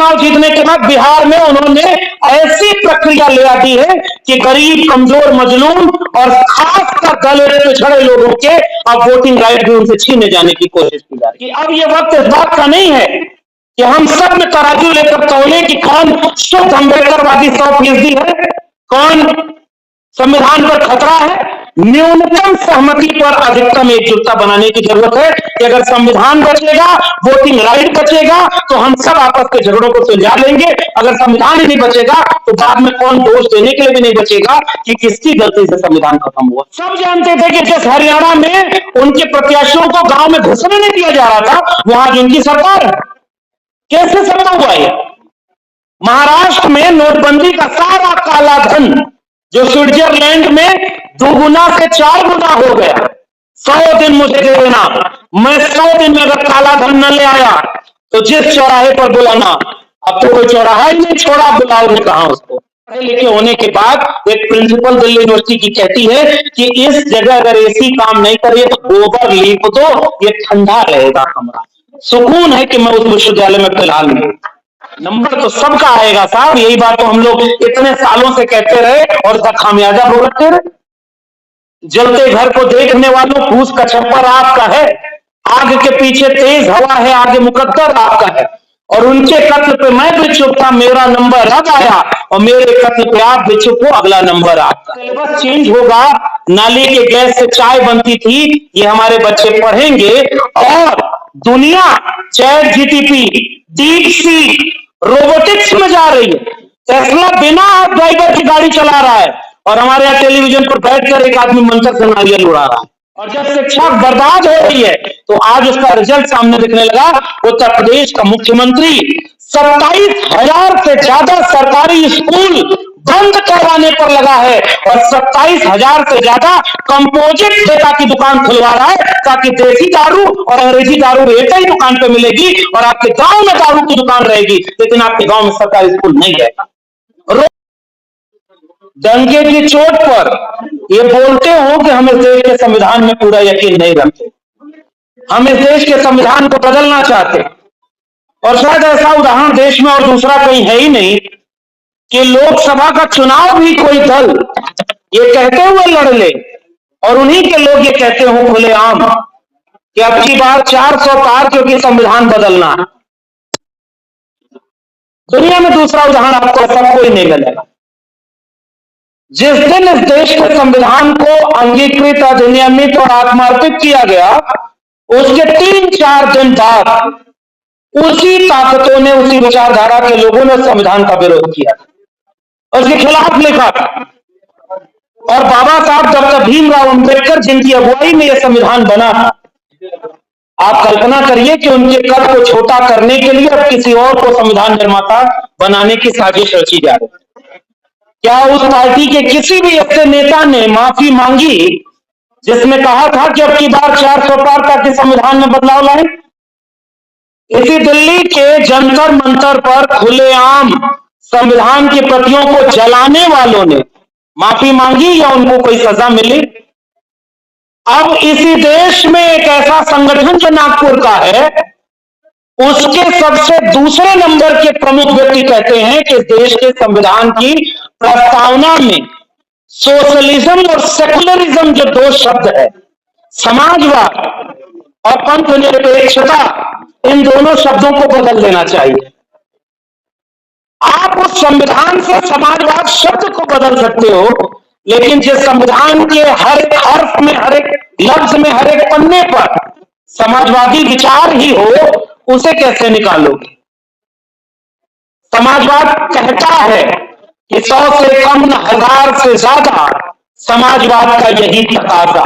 चुनाव जीतने के बाद बिहार में उन्होंने ऐसी प्रक्रिया ले आती है कि गरीब, कमजोर, मजलूम और खासकर दलित पिछड़े लोगों के अब वोटिंग राइट भी उनसे छीने जाने की कोशिश की जा रही है। अब ये वक्त इस बात का नहीं है कि हम सब में तराजू लेकर तौले कि कौन शुद्ध अम्बेडकरवादी 100% है, कौन संविधान पर खतरा है। न्यूनतम सहमति पर अधिकतम एकजुटता बनाने की जरूरत है कि अगर संविधान बचेगा, वोटिंग राइट बचेगा, तो हम सब आपस के झगड़ों को सुलझा लेंगे। अगर संविधान ही नहीं बचेगा तो बाद में कौन दोष देने के लिए भी नहीं बचेगा कि किसकी गलती से संविधान खत्म हुआ। सब जानते थे कि जिस हरियाणा में उनके प्रत्याशियों को गांव में घुसने नहीं दिया जा रहा था, वहां जिनकी सरकार है। कैसे संभव हुआ यह? महाराष्ट्र में नोटबंदी का सारा काला धन जो स्विट्जरलैंड में 2 गुना से 4 गुना हो गया, 100 दिन मुझे दे देना, मैं 100 दिन में अगर काला धन न ले आया तो जिस चौराहे पर बुलाना। अब तो कोई चौराहा ही नहीं छोड़ा, बुलाओ ने कहा उसको। पढ़े लिखे होने के बाद एक प्रिंसिपल दिल्ली यूनिवर्सिटी की कहती है कि इस जगह अगर एसी काम नहीं करे तो गोबर लीप दो, ये ठंडा रहेगा कमरा। सुकून है कि मैं उस विश्वविद्यालय में फिलहाल नहीं। नंबर तो सबका आएगा साहब, यही बात तो हम लोग इतने सालों से कहते रहे और उसका खामियाजा भुगतते रहे। जलते घर को देखने वालों, फूस का छप्पर आपका है, आग के पीछे तेज हवा है, आगे मुकद्दर आपका है। और उनके कत्ल पे मैं भी चुप था, मेरा नंबर अब आया, और मेरे कत्ल पे आप भी चुप हो, अगला नंबर आपका। सिलेबस चेंज होगा, नाली के गैस से चाय बनती थी ये हमारे बच्चे पढ़ेंगे, और दुनिया chat GTP, deep sea, robotics में जा रही है। टेस्ला बिना ड्राइवर की गाड़ी चला रहा है और हमारे यहाँ टेलीविजन पर बैठकर एक आदमी मंत्र से नारियल उड़ा रहा है। और जब शिक्षा बर्बाद हो रही है तो आज उसका रिजल्ट सामने दिखने लगा। उत्तर प्रदेश का मुख्यमंत्री 27,000 से ज्यादा सरकारी स्कूल बंद करवाने पर लगा है और 27,000 से ज्यादा कंपोजिट ठेका की दुकान खुलवा रहा है, ताकि देसी दारू और अंग्रेजी दारू एक ही दुकान पे मिलेगी और आपके गांव में दारू की दुकान रहेगी, लेकिन आपके गांव में सरकारी स्कूल नहीं रहेगा। दंगे की चोट पर ये बोलते हो कि हम इस देश के संविधान में पूरा यकीन नहीं रखते, हम इस देश के संविधान को बदलना चाहते, और शायद ऐसा उदाहरण देश में और दूसरा कहीं है ही नहीं कि लोकसभा का चुनाव भी कोई दल ये कहते हुए लड़ ले और उन्हीं के लोग ये कहते हो खुलेआम कि अब की बार 400 पार क्योंकि संविधान बदलना है। दुनिया में दूसरा उदाहरण आपको सबको ही नहीं मिलेगा। जिस दिन इस देश के संविधान को अंगीकृत, अधिनियमित और आत्मार्पित किया गया, उसके 3-4 दिन बाद उसी ताकतों ने, उसी विचारधारा के लोगों ने संविधान का विरोध किया, उसके खिलाफ लिखा था। और बाबा साहब डॉक्टर भीमराव अंबेडकर जिनकी अगुवाई में यह संविधान बना था, आप कल्पना करिए कि उनके कद को छोटा करने के लिए अब किसी और को संविधान निर्माता बनाने की साजिश रची जा रही है। क्या उस पार्टी के किसी भी ऐसे नेता ने माफी मांगी जिसने कहा था कि अब की बार 400 पार ताकि संविधान में बदलाव लाए? इसी दिल्ली के जंतर मंतर पर खुलेआम संविधान की प्रतियों को जलाने वालों ने माफी मांगी या उनको कोई सजा मिली? अब इसी देश में एक ऐसा संगठन जो नागपुर का है, उसके सबसे दूसरे नंबर के प्रमुख व्यक्ति कहते हैं कि देश के संविधान की प्रस्तावना में सोशलिज्म और सेकुलरिज्म जो 2 शब्द है, समाजवाद और पंथनिरपेक्षता, इन दोनों शब्दों को बदल देना चाहिए। आप उस संविधान से समाजवाद शब्द को बदल सकते हो, लेकिन जिस संविधान के हर एक हर्फ में, हर एक लफ्ज में, हर एक पन्ने पर समाजवादी विचार ही हो, उसे कैसे निकालोगे? समाजवाद कहता है कि 100 से कम, 1000 से ज्यादा, समाजवाद का यही तकाजा।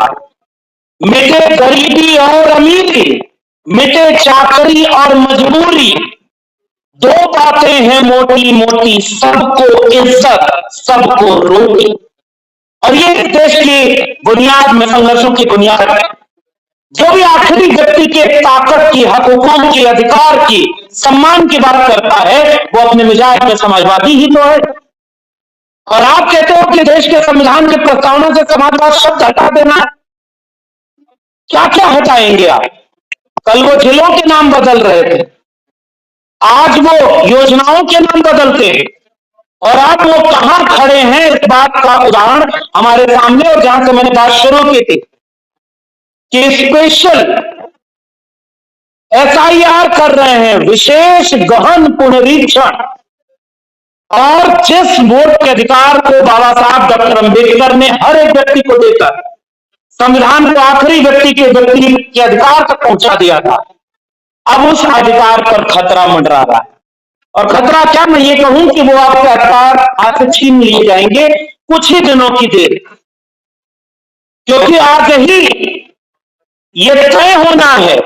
मिटे गरीबी और अमीरी, मिटे चाकरी और मजबूरी, 2 बातें हैं मोटी मोटी, सबको इज्जत, सबको रोटी। और ये इस देश की बुनियाद में, संघर्षों की बुनियाद है। जो भी आखिरी व्यक्ति के ताकत की, हकूकों की, अधिकार की, सम्मान की बात करता है, वो अपने मिजाज में समाजवादी ही तो है। और आप कहते हो कि देश के संविधान की प्रस्तावना से समाजवाद शब्द हटा देना, क्या क्या हटाएंगे आप? कल वो जिलों के नाम बदल रहे थे, आज वो योजनाओं के नाम बदलते हैं और आज वो कहां खड़े हैं इस बात का उदाहरण हमारे सामने। और जहां से मैंने बात शुरू की थी कि स्पेशल एसआईआर कर रहे हैं, विशेष गहन पुनरीक्षण, और जिस वोट के अधिकार को बाबा साहब डॉक्टर अंबेडकर ने हर एक व्यक्ति को देकर संविधान को आखिरी व्यक्ति के अधिकार तक पहुंचा दिया था, अब उस अधिकार पर खतरा मंडरा रहा है। और खतरा क्या, मैं ये कहूं कि वो आपके अधिकार हाथ से छीन लिए जाएंगे कुछ ही दिनों की देर, क्योंकि आज ही ये तय होना है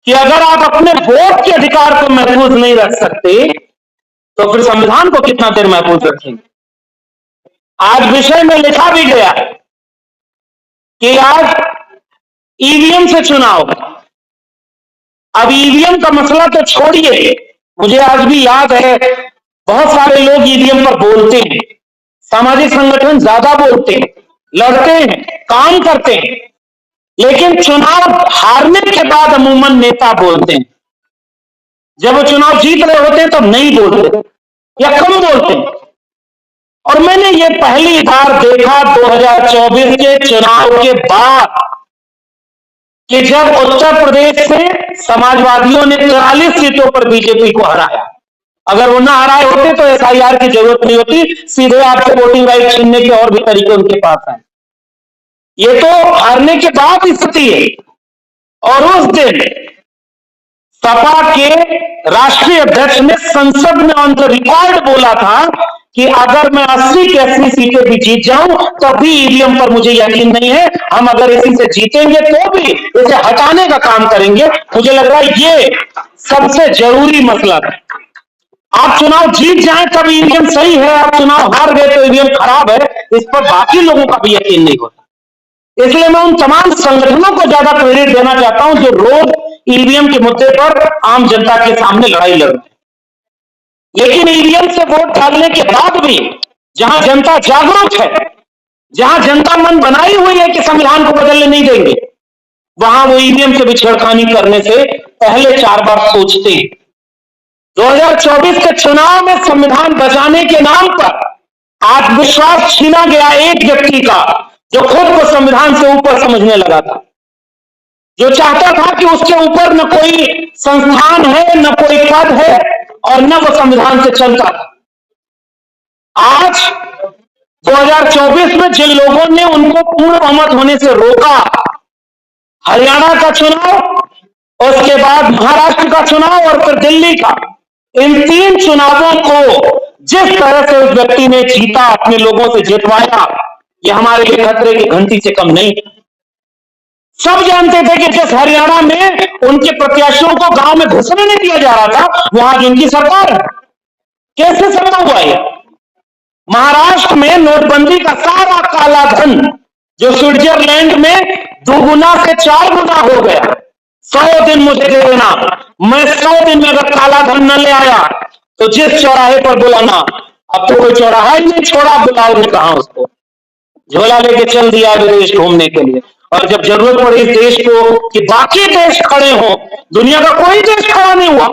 कि अगर आप अपने वोट के अधिकार को महफूज नहीं रख सकते तो फिर संविधान को कितना देर महफूज रखेंगे। आज विषय में लिखा भी गया कि आज ईवीएम से चुनाव। अब ईवीएम का मसला तो छोड़िए, मुझे आज भी याद है बहुत सारे लोग ईवीएम पर बोलते हैं, सामाजिक संगठन ज्यादा बोलते हैं, लड़ते हैं, काम करते हैं, लेकिन चुनाव हारने के बाद अमूमन नेता बोलते हैं। जब वो चुनाव जीत रहे होते हैं तब नहीं बोलते या कम बोलते हैं। और मैंने ये पहली बार देखा 2024 के चुनाव के बाद कि जब उत्तर प्रदेश से समाजवादियों ने 43 सीटों पर बीजेपी को हराया। अगर वो ना हराए होते तो एसआईआर की जरूरत नहीं होती, सीधे आपसे वोटिंग राइट छीनने के और भी तरीके उनके पास हैं। ये तो हारने के बाद स्थिति है। और उस दिन सपा के राष्ट्रीय अध्यक्ष ने संसद में ऑन द रिकॉर्ड बोला था कि अगर मैं 80 की 80 सीटें भी जीत जाऊं तब भी ईवीएम पर मुझे यकीन नहीं है, हम अगर इसी से जीतेंगे तो भी इसे हटाने का काम करेंगे। मुझे लग रहा है ये सबसे जरूरी मसला है। आप चुनाव जीत जाएं तब ईवीएम सही है, आप चुनाव हार गए तो ईवीएम खराब है, इस पर बाकी लोगों का भी यकीन नहीं होता। इसलिए मैं उन तमाम संगठनों को ज्यादा क्रेडिट देना चाहता हूं जो रोज ईवीएम के मुद्दे पर आम जनता के सामने लड़ाई लड़ रहे हैं। लेकिन ईवीएम से वोट डालने के बाद भी जहां जनता जागरूक है, जहां जनता मन बनाई हुई है कि संविधान को बदलने नहीं देंगे, वहां वो ईवीएम से भी छेड़खानी करने से पहले 4 बार सोचते हैं। 2024 के चुनाव में संविधान बचाने के नाम पर आत्मविश्वास छीना गया एक व्यक्ति का जो खुद को संविधान से ऊपर समझने लगा था, जो चाहता था कि उसके ऊपर न कोई संस्थान है, न कोई पद है और न वो संविधान से चलता था। आज 2024 में जिन लोगों ने उनको पूर्ण बहुमत होने से रोका, हरियाणा का चुनाव, उसके बाद महाराष्ट्र का चुनाव और फिर दिल्ली का, इन 3 चुनावों को जिस तरह से उस व्यक्ति ने जीता, अपने लोगों से जितवाया, ये हमारे लिए खतरे की घंटी से कम नहीं। सब जानते थे कि जिस हरियाणा में उनके प्रत्याशियों को गांव में घुसने नहीं दिया जा रहा था, वहां जिनकी सरकार है। कैसे संभव हुआ ये? महाराष्ट्र में नोटबंदी का सारा काला धन जो स्विट्जरलैंड में 2 गुना से 4 गुना हो गया, 100 दिन मुझे दे देना, मैं 100 दिन में अगर काला धन न ले आया तो जिस चौराहे पर बुलाना। अब तो कोई चौराहा ही नहीं छोड़ा, बुलाओ ने कहा उसको, झोला लेके चल दिया विदेश घूमने के लिए। और जब जरूरत पड़ी इस देश को कि बाकी देश खड़े हों, दुनिया का कोई देश खड़ा नहीं हुआ।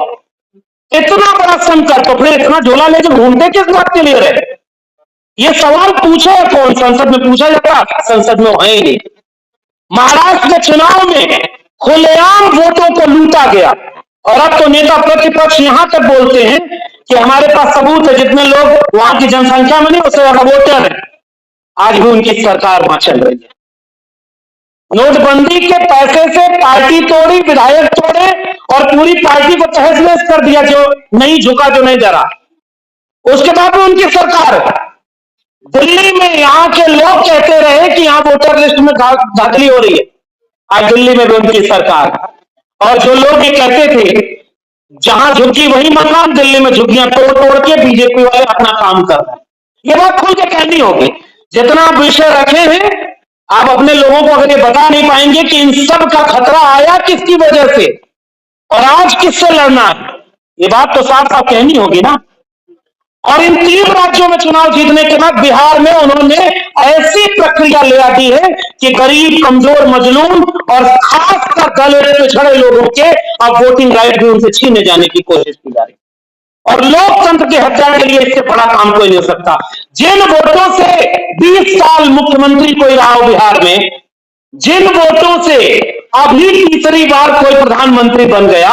इतना बड़ा संकट, तो फिर इतना झोला लेके घूमते किस बात के लिए रहे? ये सवाल पूछे कौन? संसद में पूछा जाता, संसद में है ही नहीं। महाराष्ट्र के चुनाव में खुलेआम वोटों को लूटा गया और अब तो नेता प्रतिपक्ष यहां तक बोलते हैं कि हमारे पास सबूत है, जितने लोग वहां की जनसंख्या में नहीं उससे ज्यादा वोटर है। आज भी उनकी सरकार वहां चल रही है। नोटबंदी के पैसे से पार्टी तोड़ी, विधायक तोड़े और पूरी पार्टी को तहस नहस कर दिया, जो नहीं झुका, जो नहीं डरा। उसके बाद में उनकी सरकार है। दिल्ली में यहां के लोग कहते रहे कि यहां वोटर लिस्ट में धांधली हो रही है, आज दिल्ली में भी उनकी सरकार। और जो लोग ये कहते थे जहां झुकी वही मकान, दिल्ली में झुग्गियां तोड़ तोड़ के बीजेपी वाले अपना काम कर रहे हैं। ये बात खुल के कहनी होगी। जितना आप विषय रखे हैं, आप अपने लोगों को अगर ये बता नहीं पाएंगे कि इन सब का खतरा आया किसकी वजह से और आज किससे लड़ना है, ये बात तो साफ साफ कहनी होगी ना। और इन 3 राज्यों में चुनाव जीतने के बाद बिहार में उन्होंने ऐसी प्रक्रिया ले आती है कि गरीब, कमजोर, मजलूम और खासकर दलित पिछड़े लोगों के अब वोटिंग राइट भी उनसे छीने जाने की कोशिश की जा रही है। और लोकतंत्र की हत्या के लिए इससे बड़ा काम कोई नहीं हो सकता। जिन वोटों से 20 साल मुख्यमंत्री कोई रहा हो बिहार में, जिन वोटों से अभी तीसरी बार कोई प्रधानमंत्री बन गया,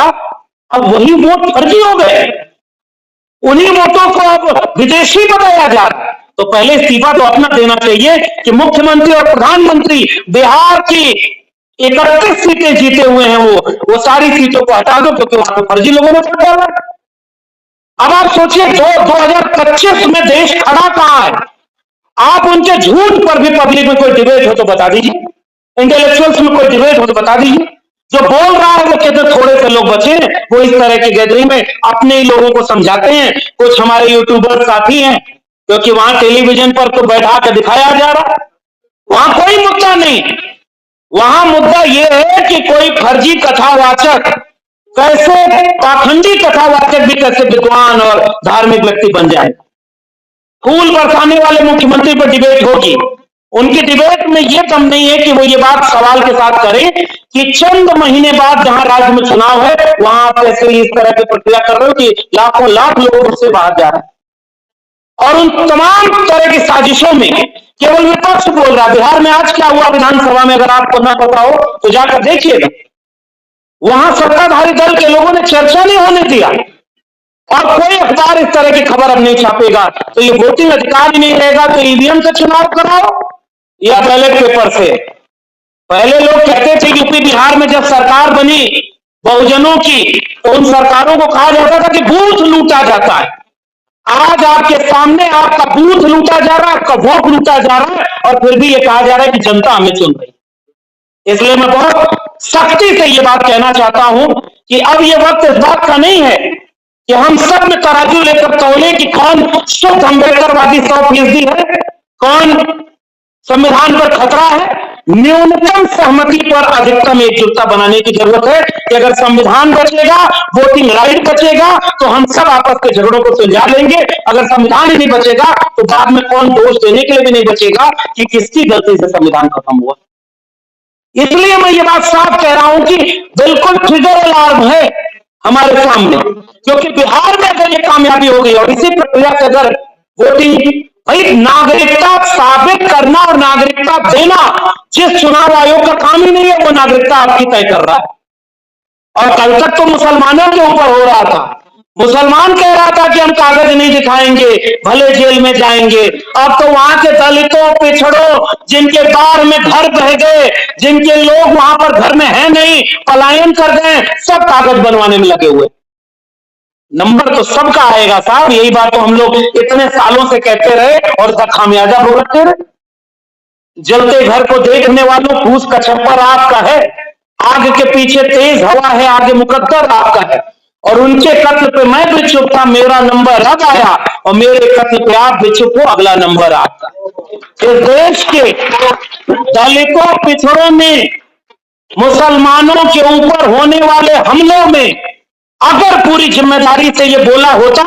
अब वही वोट फर्जी हो गए। उन्हीं वोटों को अब विदेशी बताया जा रहा है। तो पहले इस्तीफा तो अपना देना चाहिए कि मुख्यमंत्री और प्रधानमंत्री बिहार की 31 सीटें जीते हुए हैं, वो सारी सीटों को हटा दो, क्योंकि वहां फर्जी लोगों ने वोट डाला। अब आप सोचिए 2025 में देश खड़ा कहां है। आप उनके झूठ पर भी पब्लिक में कोई डिबेट हो तो बता दीजिए, इंटेलेक्चुअल्स में कोई डिबेट हो तो बता दीजिए। जो बोल रहा है वो कहते थोड़े से लोग बचे, वो इस तरह की गैदरिंग में अपने ही लोगों को समझाते हैं। कुछ हमारे यूट्यूबर साथी हैं, क्योंकि वहां टेलीविजन पर तो बैठा कर दिखाया जा रहा, वहां कोई मुद्दा नहीं। वहां मुद्दा यह है कि कोई फर्जी कथावाचक कैसे, पाखंडी कथावाचक भी कैसे विद्वान और धार्मिक व्यक्ति बन जाए। फूल बरसाने वाले मुख्यमंत्री पर डिबेट होगी, उनकी डिबेट में यह कम नहीं है कि वो ये बात सवाल के साथ करें कि चंद महीने बाद जहां राज्य में चुनाव है, वहां आप कैसे इस तरह की प्रक्रिया कर रहे हो कि लाखों लाख लोग उससे बाहर जा रहे हैं। और उन तमाम तरह की साजिशों में केवल विपक्ष बोल रहा है। बिहार में आज क्या हुआ विधानसभा में, अगर आपको ना पता हो तो जाकर देखिएगा। वहां सत्ताधारी दल के लोगों ने चर्चा नहीं होने दिया, और कोई अखबार इस तरह की खबर अब नहीं छापेगा। तो ये वोटिंग अधिकार ही नहीं रहेगा, तो ईवीएम से चुनाव कराओ या बैलेट पेपर से। पहले लोग कहते थे यूपी बिहार में जब सरकार बनी बहुजनों की, तो उन सरकारों को कहा जाता था कि बूथ लूटा जाता है। आज आपके सामने आपका बूथ लूटा जा रहा है, आपका वोट लूटा जा रहा है, और फिर भी ये कहा जा रहा है कि जनता हमें चुन रही। इसलिए मैं बहुत सख्ती से ये बात कहना चाहता हूं कि अब ये वक्त इस बात का नहीं है कि हम सब में तराजू लेकर तौले कि कौन शुद्ध अम्बेडकरवादी 100% है, कौन संविधान पर खतरा है। न्यूनतम सहमति पर अधिकतम एकजुटता बनाने की जरूरत है कि अगर संविधान बचेगा, वोटिंग राइट बचेगा, तो हम सब आपस के झगड़ों को सुलझा लेंगे। अगर संविधान ही नहीं बचेगा तो बाद में कौन दोष देने के लिए भी नहीं बचेगा कि किसकी गलती से संविधान खत्म हुआ। इसलिए मैं ये बात साफ कह रहा हूं कि बिल्कुल ट्रिगर अलार्म है हमारे सामने, क्योंकि बिहार में अगर ये कामयाबी हो गई और इसी प्रक्रिया से अगर वोटिंग, भाई नागरिकता साबित करना और नागरिकता देना जिस चुनाव आयोग का काम ही नहीं है, वो नागरिकता आपकी तय कर रहा है। और कल तक तो मुसलमानों के ऊपर हो रहा था, मुसलमान कह रहा था कि हम कागज नहीं दिखाएंगे, भले जेल में जाएंगे। अब तो वहां के दलितों, पिछड़ों, जिनके बाढ़ में घर बह गए, जिनके लोग वहां पर घर में है नहीं, पलायन कर गए, सब कागज बनवाने में लगे हुए। नंबर तो सबका आएगा साहब, यही बात तो हम लोग इतने सालों से कहते रहे और इसका खामियाजा भुगतते रहे। जलते घर को देखने वालों, फूस का छप्पर आपका है, आग के पीछे तेज हवा है, आगे मुकद्दर आपका है। और उनके कत्ल पे मैं भी चुप था, मेरा नंबर अब आया, और मेरे कत्ल पे आप भी चुप हो, अगला नंबर आपका। इस देश के दलितों, पिछड़ों में, मुसलमानों के ऊपर होने वाले हमलों में अगर पूरी जिम्मेदारी से ये बोला होता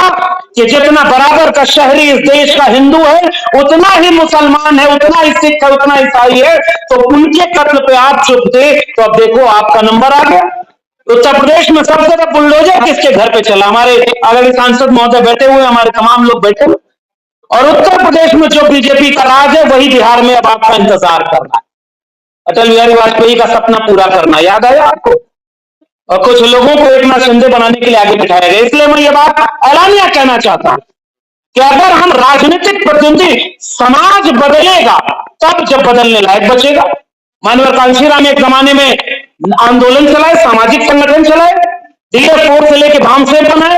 कि जितना बराबर का शहरी इस देश का हिंदू है, उतना ही मुसलमान है, उतना ही सिख है, उतना ईसाई है, तो उनके कत्ल पे आप चुप थे, तो अब देखो आपका नंबर आ गया। उत्तर प्रदेश में सबसे ज्यादा बुलडोजर किसके घर पे चला? हमारे आदरणीय सांसद महोदय बैठे हुए, हमारे तमाम लोग बैठे हुए। और उत्तर प्रदेश में जो बीजेपी का राज है, वही बिहार में अब आपका इंतजार कर रहा है। अटल बिहारी वाजपेयी का सपना पूरा करना याद आया आपको? और कुछ लोगों को एक नाथ शिंदे बनाने के लिए आगे बिठाया गया। इसलिए मैं ये बात ऐलानिया कहना चाहता हूं कि अगर हम राजनीतिक प्रतिनिधि, समाज बदलेगा तब जब बदलने लायक बचेगा। मानवर कांशीराम एक जमाने में आंदोलन चलाए, सामाजिक संगठन चलाए, DF4 से लेकर भामसेन बनाए।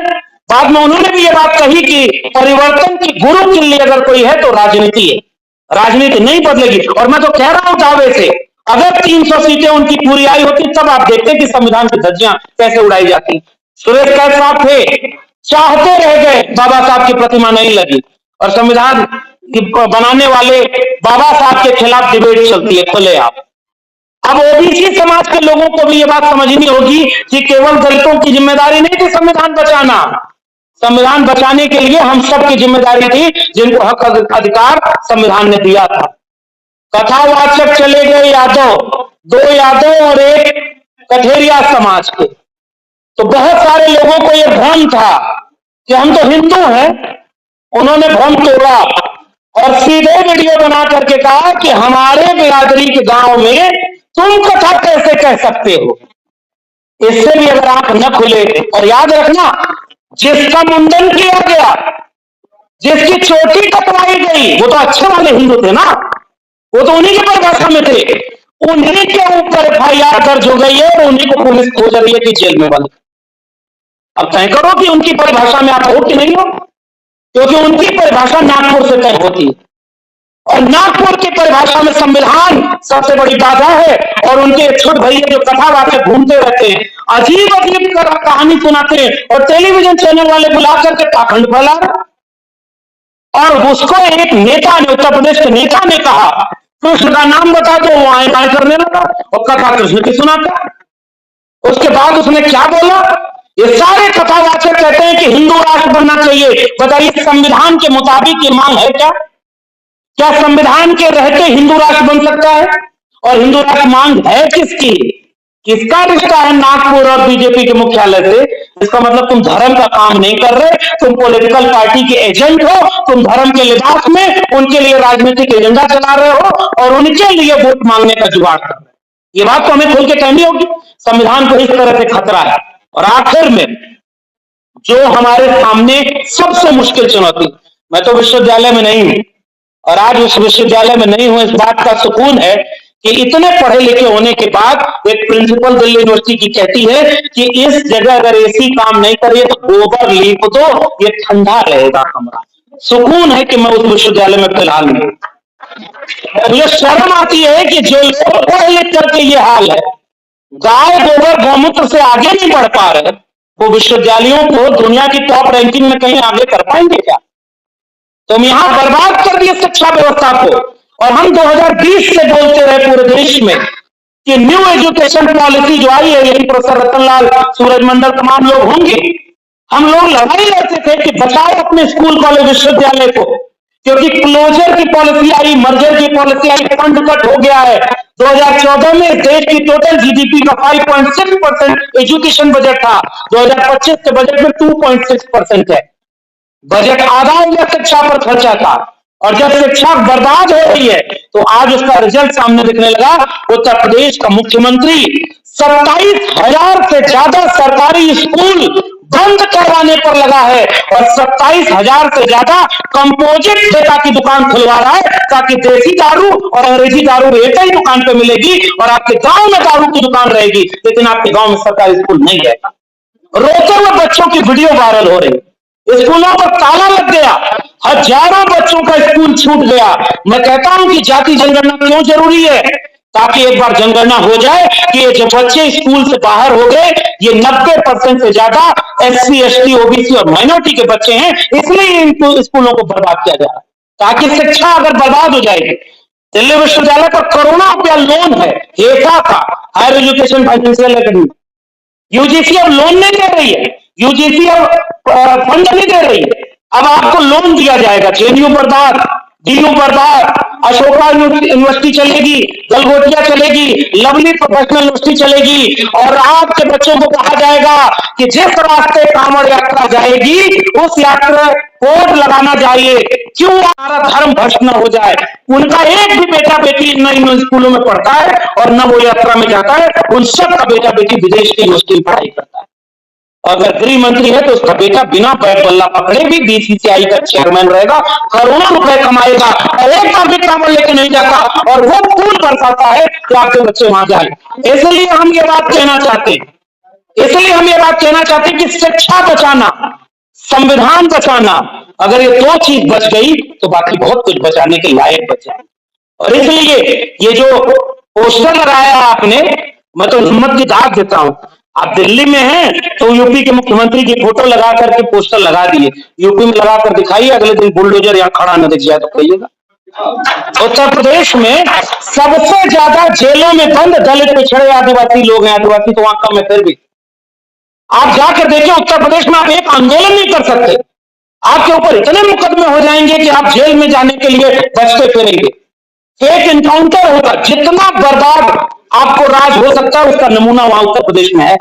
बाद में उन्होंने भी ये बात कही कि परिवर्तन की गुरु किल्ली अगर कोई है तो राजनीति है, राजनीति नहीं बदलेगी। और मैं तो कह रहा हूं दावे से, अगर 300 सीटें उनकी पूरी आई होती तब आप देखते कि संविधान की धज्जियां कैसे उड़ाई जाती। सुरेश कैद साहब थे, चाहते रह गए, बाबा साहब की प्रतिमा नहीं लगी, और संविधान बनाने वाले बाबा साहब के खिलाफ डिबेट चलती है खुलेआम। अब ओबीसी समाज के लोगों को भी ये बात समझनी होगी कि केवल दलितों की जिम्मेदारी नहीं थी संविधान बचाना, संविधान बचाने के लिए हम सबकी जिम्मेदारी थी, जिनको हक अधिकार संविधान ने दिया था। कथावाचक चले गए यादव, 2 यादव और एक कठेरिया समाज के। तो बहुत सारे लोगों को यह भ्रम था कि हम तो हिंदू हैं। उन्होंने भ्रम तोड़ा और सीधे वीडियो बना करके कहा कि हमारे बिरादरी के गांव में तुम कथा कैसे कह सकते हो। इससे भी अगर आंख न खुले, और याद रखना, जिसका मुंडन किया गया, जिसकी चोटी कटवाई गई, वो तो अच्छे वाले हिंदू थे ना, वो तो उन्हीं की परिभाषा में थे। उन्हीं के ऊपर FIR दर्ज हो गई है और उन्हीं को पुलिस खोज रही है कि जेल में बंद। अब तय करो कि उनकी परिभाषा में आप हो कि नहीं हो, क्योंकि उनकी परिभाषा नागपुर से तय होती है और नागपुर की परिभाषा में संविधान सबसे बड़ी बाधा है। और उनके छोटे भैया जो कथावाचक घूमते रहते हैं, अजीब अजीब कहानी सुनाते हैं और टेलीविजन चैनल वाले बुला करके पाखंड फैला रहे। और उसको एक नेता ने, उत्तर प्रदेश के नेता ने कहा, कृष्ण का नाम बता दो, वो आए आए करने लगा और कथा कृष्ण की सुनाता। उसके बाद उसने क्या बोला, ये सारे कथावाचक कहते हैं कि हिंदू राष्ट्र बनना चाहिए। बताइए संविधान के मुताबिक ये मांग है क्या? क्या संविधान के रहते हिंदू राष्ट्र बन सकता है? और हिंदू राष्ट्र मांग है किसकी? किसका रिश्ता है नागपुर और बीजेपी के मुख्यालय से? इसका मतलब तुम धर्म का काम नहीं कर रहे, तुम पॉलिटिकल पार्टी के एजेंट हो, तुम धर्म के लिबास में उनके लिए राजनीतिक एजेंडा चला रहे हो और उनके लिए वोट मांगने का जुगाड़ कर रहे हो। ये बात तो हमें खुल के कहनी होगी। संविधान को इस तरह से खतरा है। और आखिर में जो हमारे सामने सबसे मुश्किल चुनौती, मैं तो विश्वविद्यालय में नहीं हूं और आज उस विश्वविद्यालय में नहीं हूं, इस बात का सुकून है कि इतने पढ़े लिखे होने के बाद एक प्रिंसिपल दिल्ली यूनिवर्सिटी की कहती है कि इस जगह अगर एसी काम नहीं करे तो गोबर लीप दो, ये ठंडा रहेगा कमरा। सुकून है कि मैं उस विश्वविद्यालय में फिलहाल नहीं। मुझे शर्म आती है कि जो लोग पढ़ लिख करके ये हाल है, गाय गोबर गौमूत्र से आगे नहीं बढ़ पा रहे, वो विश्वविद्यालयों को दुनिया की टॉप रैंकिंग में कहीं आगे कर पाएंगे क्या? तुम यहां बर्बाद कर दिए शिक्षा व्यवस्था को। और हम 2020 से बोलते रहे पूरे देश में कि न्यू एजुकेशन पॉलिसी जो आई है, यही प्रोफेसर रतनलाल, सूरजमंडल, तमाम लोग होंगे, हम लोग लड़ाई लड़ते थे कि बचाओ अपने स्कूल कॉलेज विश्वविद्यालय को, क्योंकि क्लोजर की पॉलिसी आई, मर्जर की पॉलिसी आई, फंड कट हो गया है। 2014 में देश की टोटल जीडीपी का 5.6% एजुकेशन बजट था, 2025 के बजट में 2.6% है। बजट आधा हो गया शिक्षा पर खर्चा था। और जब शिक्षा बर्बाद हो रही है तो आज उसका रिजल्ट सामने दिखने लगा। उत्तर प्रदेश का मुख्यमंत्री 27,000 से ज्यादा सरकारी स्कूल बंद करवाने पर लगा है और 27,000 से ज्यादा कंपोजिट ठेका की दुकान खुलवा रहा है, ताकि देसी दारू और अंग्रेजी दारू एक ही दुकान पे मिलेगी और आपके गांव में दारू की दुकान रहेगी, लेकिन आपके गांव में सरकारी स्कूल नहीं रहेगा। रोते हुए बच्चों की वीडियो वायरल हो रही है। स्कूलों पर ताला लग गया, हजारों बच्चों का स्कूल छूट गया। मैं कहता हूं कि जाति जनगणना क्यों जरूरी है? ताकि एक बार जनगणना हो जाए कि ये जो बच्चे स्कूल से बाहर हो गए, ये 90% से ज्यादा SC, ST, OBC और माइनॉरिटी के बच्चे हैं, इसलिए इन स्कूलों को बर्बाद किया जा रहा है। ताकि शिक्षा अगर बर्बाद हो जाएगी, दिल्ली विश्वविद्यालय पर करोड़ों रुपया लोन है, हेठा का higher education financial academy. UGC अब लोन नहीं दे रही है, यूजीसी अब फंड नहीं दे रही है। अब आपको लोन दिया जाएगा। जेएनयू बर्बाद, डीयू बर्बाद, अशोका यूनिवर्सिटी चलेगी, गलगोटिया चलेगी, लवली प्रोफेशनल यूनिवर्सिटी चलेगी और आपके बच्चों को कहा जाएगा कि जिस रास्ते कांवड़ यात्रा जाएगी उस यात्रा कोड लगाना चाहिए। क्यों? हमारा धर्म भ्रष्ट न हो जाए। उनका एक भी बेटा बेटी न इन स्कूलों में पढ़ता है और न वो यात्रा में जाता है। उन सबका बेटा बेटी विदेश की यूनिवर्सिटी में पढ़ाई करता है। अगर गृह मंत्री है तो उसका बेटा बिना बैट बल्ला पकड़े भी BCCI का चेयरमैन रहेगा, करोड़ों रुपए कमाएगा और एक बार भी कांवड़ लेके नहीं जाता और वो फूल बरसाता है कि आपके बच्चे वहां जाए। इसलिए हम ये बात कहना चाहते हैं कि शिक्षा बचाना, संविधान बचाना, अगर ये 2 चीज बच गई तो बाकी बहुत कुछ बचाने के लायक बचा। और इसलिए ये जो पोस्टर लगाया आपने, मैं तो हिम्मत की दाद देता हूं। आप दिल्ली में हैं तो यूपी के मुख्यमंत्री की फोटो लगा करके पोस्टर लगा दिए, यूपी में लगाकर दिखाइए, अगले दिन बुलडोजर यहां खड़ा न दिख जाए तो कहिएगा। उत्तर प्रदेश में सबसे ज्यादा जेलों में बंद दलित, पिछड़े, आदिवासी लोग हैं। आदिवासी तो वहां कम है फिर भी। आप जाकर देखिए उत्तर प्रदेश में आप एक आंदोलन नहीं कर सकते, आपके ऊपर इतने मुकदमे हो जाएंगे कि आप जेल में जाने के लिए बचते फिरेंगे। फेक एनकाउंटर होगा, जितना बर्बाद आपको राज हो सकता है उसका नमूना वहां उत्तर प्रदेश में है।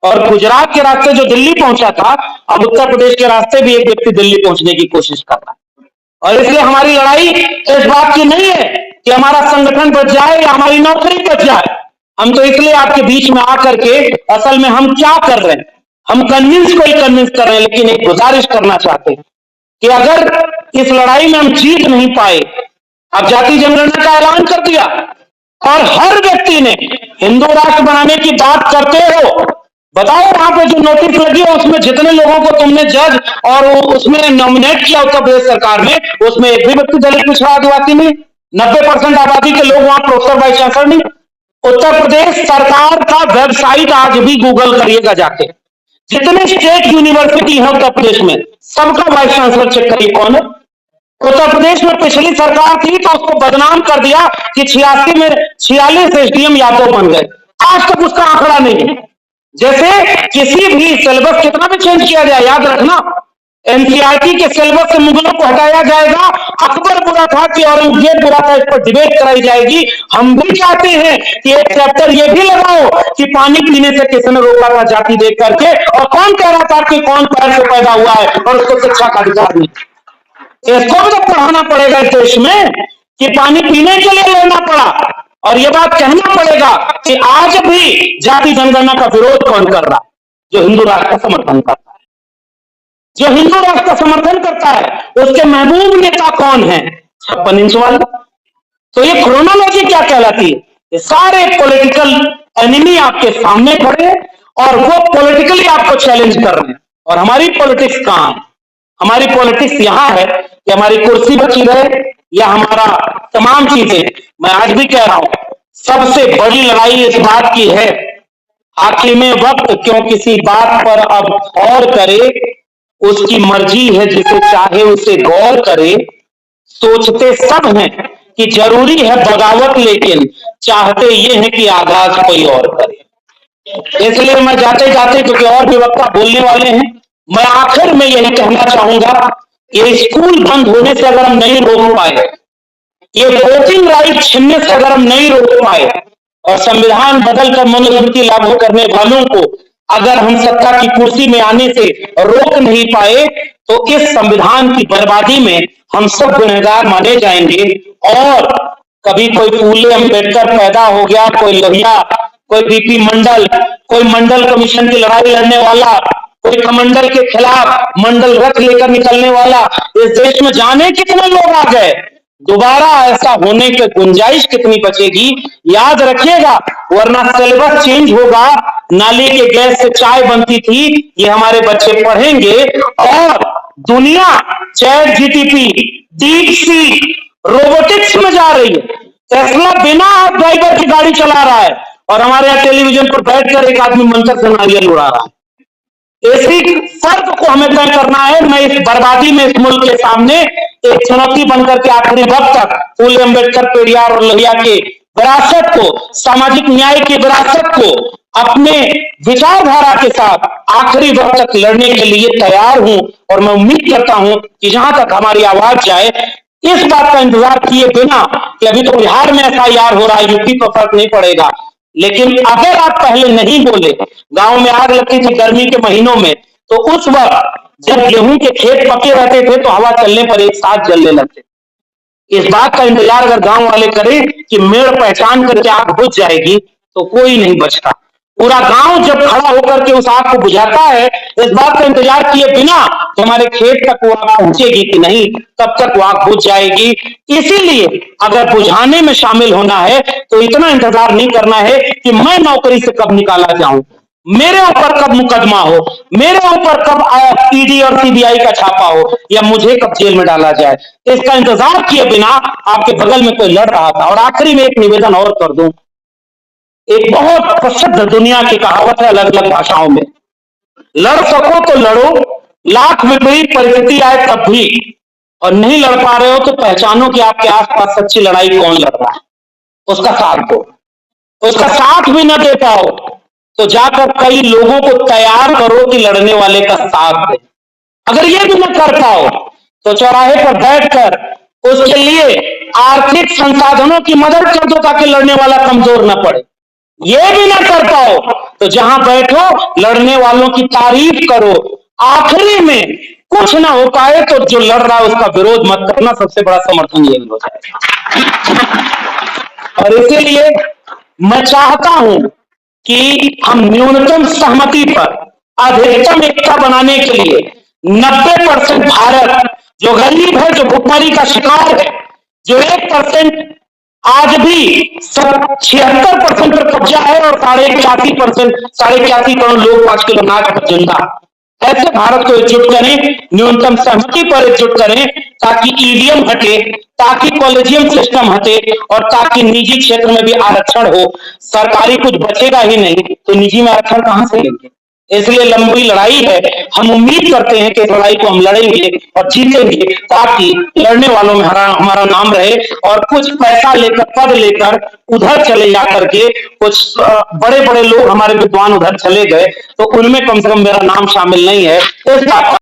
और गुजरात के रास्ते जो दिल्ली पहुंचा था, अब उत्तर प्रदेश के रास्ते भी एक व्यक्ति दिल्ली पहुंचने की कोशिश कर रहा है। और इसलिए हमारी लड़ाई इस बात की नहीं है कि हमारा संगठन बच जाए या हमारी नौकरी बच जाए। हम तो इसलिए आपके बीच में आकर के असल में हम क्या कर रहे हैं, हम कन्विंस को ही कन्विंस कर रहे हैं, लेकिन एक गुजारिश करना चाहते हैं कि अगर इस लड़ाई में हम जीत नहीं पाए, अब जाति जनगणना का ऐलान कर दिया और हर व्यक्ति ने हिंदू राष्ट्र बनाने की बात करते हो, बताओ वहां पे जो नोटिस लगी है उसमें जितने लोगों को तुमने जज और उसमें नॉमिनेट किया उत्तर प्रदेश सरकार ने, उसमें एक भी व्यक्ति दलित पिछड़ा आदिवासी नहीं, 90% आबादी के लोग वहां प्रोफेसर वाइस चांसलर नहीं। उत्तर प्रदेश सरकार का वेबसाइट आज भी गूगल करिएगा जाके, जितने स्टेट यूनिवर्सिटी है उत्तर प्रदेश में सबका वाइस चांसलर चेक करिए कौन है। उत्तर प्रदेश में पिछली सरकार थी तो उसको बदनाम कर दिया कि 86 में 46 एसडीएम यादव बन गए, आज तक उसका आंकड़ा नहीं है। जैसे किसी भी सिलेबस कितना भी चेंज किया जाए, याद रखना एनसीईआरटी के सिलेबस से मुगलों को हटाया जाएगा, अकबर बुरा था कि औरंगजेब बुरा था, इस पर डिबेट कराई जाएगी। हम भी चाहते हैं कि एक चैप्टर ये भी लगाओ कि पानी पीने से किसने रोका था जाति देख करके, और कौन कह रहा था कि कौन पैर से पैदा हुआ है और उसको शिक्षा का अधिकार नहीं। इसको भी तो पढ़ाना पड़ेगा इस देश में कि पानी पीने के लिए लेना पड़ा, और यह बात कहना पड़ेगा कि आज भी जाति जनगणना का विरोध कौन कर रहा है, जो हिंदू राष्ट्र का समर्थन करता है। जो हिंदू राष्ट्र का समर्थन करता है उसके महबूब नेता कौन है, 56 इंच वाला। तो ये क्रोनोलॉजी क्या कहलाती है, ये सारे पॉलिटिकल एनिमी आपके सामने खड़े और वो पॉलिटिकली आपको चैलेंज कर रहे हैं। और हमारी पॉलिटिक्स कहां है, हमारी पॉलिटिक्स यहां है कि हमारी कुर्सी बची रहे या हमारा तमाम चीजें। मैं आज भी कह रहा हूं सबसे बड़ी लड़ाई इस बात की है, आखिर में वक्त क्यों किसी बात पर अब और करे, उसकी मर्जी है जिसे चाहे उसे गौर करे। सोचते सब हैं कि जरूरी है बगावत, लेकिन चाहते ये है कि आगाज कोई और करे। इसलिए मैं जाते जाते, क्योंकि और भी वक्ता बोलने वाले हैं, मैं आखिर में यही कहना चाहूंगा कि स्कूल बंद होने से अगर हम नहीं रोक पाए, ये वोटिंग राइट छीनने से अगर हम नहीं रोक पाए, और संविधान बदलकर मनुस्मृति लागू करने वालों को अगर हम सत्ता की कुर्सी में आने से रोक नहीं पाए, तो इस संविधान की बर्बादी में हम सब गुनहगार माने जाएंगे। और कभी कोई फूले अम्बेडकर पैदा हो गया, कोई लोहिया, कोई बीपी मंडल, कोई मंडल कमीशन की लड़ाई लड़ने वाला, कोई कमंडल के खिलाफ मंडल रथ लेकर निकलने वाला, इस देश में जाने कितने लोग आ गए, दोबारा ऐसा होने की गुंजाइश कितनी बचेगी, याद रखिएगा। वरना सिलेबस चेंज होगा, नाली के गैस से चाय बनती थी ये हमारे बच्चे पढ़ेंगे, और दुनिया chat GTP, deep sea, robotics में जा रही है। टेस्ला बिना ड्राइवर की गाड़ी चला रहा है और हमारे यहाँ टेलीविजन पर बैठकर एक आदमी मंत्र से नारियल उड़ा रहा है। इसी फर्क को हमें तय करना है। मैं इस बर्बादी में इस मुल्क के सामने एक चुनौती बनकर के आखिरी वक्त तक फूले अम्बेडकर, पेरियार और लोहिया के विरासत को, सामाजिक न्याय की विरासत को अपने विचारधारा के साथ आखिरी वक्त तक लड़ने के लिए तैयार हूं। और मैं उम्मीद करता हूं कि जहां तक हमारी आवाज जाए, इस बात का इंतजार किए बिना कि अभी तो बिहार में एफआईआर हो रहा है, यूपी पर फर्क नहीं पड़ेगा, लेकिन अगर आप पहले नहीं बोले, गांव में आग लगती थी गर्मी के महीनों में, तो उस वक्त जब गेहूं के खेत पके रहते थे तो हवा चलने पर एक साथ जलने लगते। इस बात का इंतजार अगर गांव वाले करें कि मेड़ पहचान करके आग बुझ जाएगी, तो कोई नहीं बचता। पूरा गांव जब खड़ा होकर के उस आग को बुझाता है, इस बात का इंतजार किए बिना कि हमारे खेत तक वो आग पहुंचेगी कि नहीं, तब तक वो आग बुझ जाएगी। इसीलिए अगर बुझाने में शामिल होना है तो इतना इंतजार नहीं करना है कि मैं नौकरी से कब निकाला जाऊं, मेरे ऊपर कब मुकदमा हो, मेरे ऊपर कब ईडी और सीबीआई का छापा हो, या मुझे कब जेल में डाला जाए। इसका इंतजार किए बिना आपके बगल में कोई लड़ रहा था। और आखिरी में एक निवेदन और कर दूं, एक बहुत प्रसिद्ध दुनिया की कहावत है अलग अलग भाषाओं में, लड़ सको तो लड़ो, लाख विपरीत परिस्थिति आए तब भी, और नहीं लड़ पा रहे हो तो पहचानो कि आपके आसपास सच्ची लड़ाई कौन लड़ रहा है, उसका साथ दो। उसका साथ भी न दे पाओ तो जाकर कई लोगों को तैयार करो कि लड़ने वाले का साथ दे। अगर ये भी न कर पाओ तो चौराहे पर बैठकर उसके लिए आर्थिक संसाधनों की मदद कर दो ताकि लड़ने वाला कमजोर न पड़े। ये भी ना कर पाओ तो जहां बैठो लड़ने वालों की तारीफ करो। आखिरी में कुछ ना हो पाए तो जो लड़ रहा है उसका विरोध मत करना, सबसे बड़ा समर्थन यही हो जाएगा। और इसीलिए मैं चाहता हूं कि हम न्यूनतम सहमति पर अधिकतम एकता बनाने के लिए 90% भारत जो गरीब है, जो भुखमरी का शिकार है, जो 1% आज भी 76% पर कब्जा है और 81% लोग 5 किलो अनाज पर जिंदा। ऐसे भारत को एकजुट करें, न्यूनतम सहमति पर एकजुट करें ताकि ईवीएम हटे, ताकि कॉलेजियम सिस्टम हटे और ताकि निजी क्षेत्र में भी आरक्षण हो। सरकारी कुछ बचेगा ही नहीं तो निजी में आरक्षण कहां से लेंगे? इसलिए लंबी लड़ाई है। हम उम्मीद करते हैं कि इस लड़ाई को हम लड़ेंगे और जीतेंगे ताकि लड़ने वालों में हमारा नाम रहे। और कुछ पैसा लेकर, पद लेकर उधर चले जा करके कुछ बड़े बड़े लोग हमारे विद्वान उधर चले गए तो उनमें कम से कम मेरा नाम शामिल नहीं है।